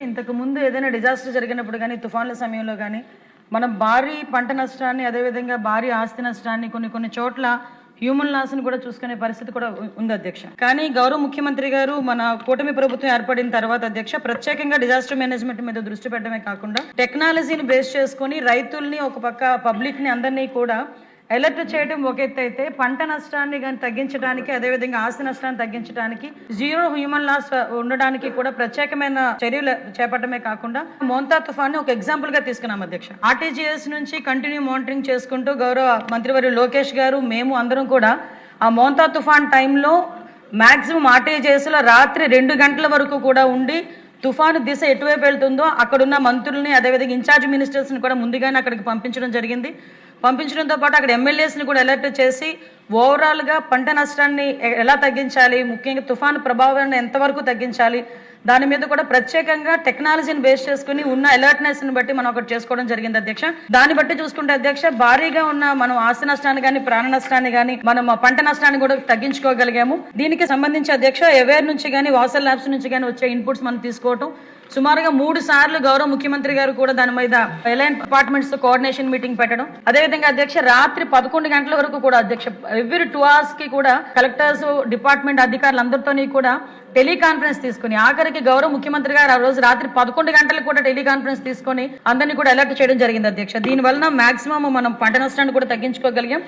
ఇంతకు ముందు ఏదైనా డిజాస్టర్ జరిగినప్పుడు కానీ తుఫాన్ల సమయంలో కానీ మనం భారీ పంట నష్టాన్ని అదేవిధంగా భారీ ఆస్తి నష్టాన్ని కొన్ని చోట్ల హ్యూమన్ లాస్ ని కూడా చూసుకునే పరిస్థితి కూడా ఉంది అధ్యక్ష. కానీ గౌరవ ముఖ్యమంత్రి గారు మన కూటమి ప్రభుత్వం ఏర్పడిన తర్వాత అధ్యక్ష ప్రత్యేకంగా డిజాస్టర్ మేనేజ్మెంట్ మీద దృష్టి పెట్టడమే కాకుండా టెక్నాలజీని బేస్ చేసుకుని రైతుల్ని ఒక పక్క పబ్లిక్ ని అందరినీ కూడా అలర్ట్ చేయడం ఒక ఎత్తు అయితే పంట నష్టాన్ని కానీ తగ్గించడానికి అదేవిధంగా ఆస్తి నష్టాన్ని తగ్గించడానికి జీరో హ్యూమన్ లాస్ ఉండడానికి కూడా ప్రత్యేకమైన చర్యలు చేపట్టడమే కాకుండా మోంతా తుఫాన్ ఒక ఎగ్జాంపుల్ గా తీసుకున్నాం అధ్యక్ష. ఆర్టీజీఎస్ నుంచి కంటిన్యూ మానిటరింగ్ చేసుకుంటూ గౌరవ మంత్రివర్యులు లోకేష్ గారు మేము అందరం కూడా ఆ మోంతా తుఫాన్ టైంలో మాక్సిమం ఆర్టీజీఎస్ లో రాత్రి 2 గంటల వరకు కూడా ఉండి తుఫాను దిశ ఎటువైపు వెళ్తుందో అక్కడున్న మంత్రుల్ని అదేవిధంగా ఇన్ఛార్జ్ మినిస్టర్స్ని కూడా ముందుగానే అక్కడికి పంపించడం జరిగింది. పంపించడంతో పాటు అక్కడ ఎమ్మెల్యేస్ని కూడా అలర్ట్ చేసి ఓవరాల్గా పంట నష్టాన్ని ఎలా తగ్గించాలి, ముఖ్యంగా తుఫాను ప్రభావాన్ని ఎంతవరకు తగ్గించాలి దాని మీద కూడా ప్రత్యేకంగా టెక్నాలజీని బేస్ చేసుకుని ఉన్న అలర్ట్నెస్ ని బట్టి మనం ఒకటి చేసుకోవడం జరిగింది అధ్యక్ష. దాన్ని బట్టి చూసుకుంటే అధ్యక్ష భారీగా ఉన్న మనం ఆస్తి నష్టాన్ని కానీ ప్రాణ నష్టాన్ని కానీ మనం పంట నష్టాన్ని కూడా తగ్గించుకోగలిగాము. దీనికి సంబంధించి అధ్యక్ష అవేర్ నుంచి కానీ వాసల్ ల్యాబ్స్ నుంచి కానీ వచ్చే ఇన్పుట్స్ మనం తీసుకోవటం సుమారుగా 3 సార్లు గౌరవ ముఖ్యమంత్రి గారు కూడా దాని మీద ఎలైన్ డిపార్ట్మెంట్స్ తో కోఆర్డినేషన్ మీటింగ్ పెట్టడం. అదేవిధంగా అధ్యక్ష రాత్రి 11 గంటల వరకు కూడా అధ్యక్ష ఎవ్రీ 2 hours కి కూడా కలెక్టర్స్ డిపార్ట్మెంట్ అధికారులందరితో కూడా టెలికాన్ఫరెన్స్ తీసుకుని ఆఖరికి గౌరవ ముఖ్యమంత్రి గారు ఆ రోజు రాత్రి 11 గంటలకు కూడా టెలికాన్ఫరెన్స్ తీసుకుని అందరినీ కూడా అలర్ట్ చేయడం జరిగింది అధ్యక్ష. దీని వలన మాక్సిమం మనం పంట నష్టాన్ని కూడా తగ్గించుకోగలిగాం.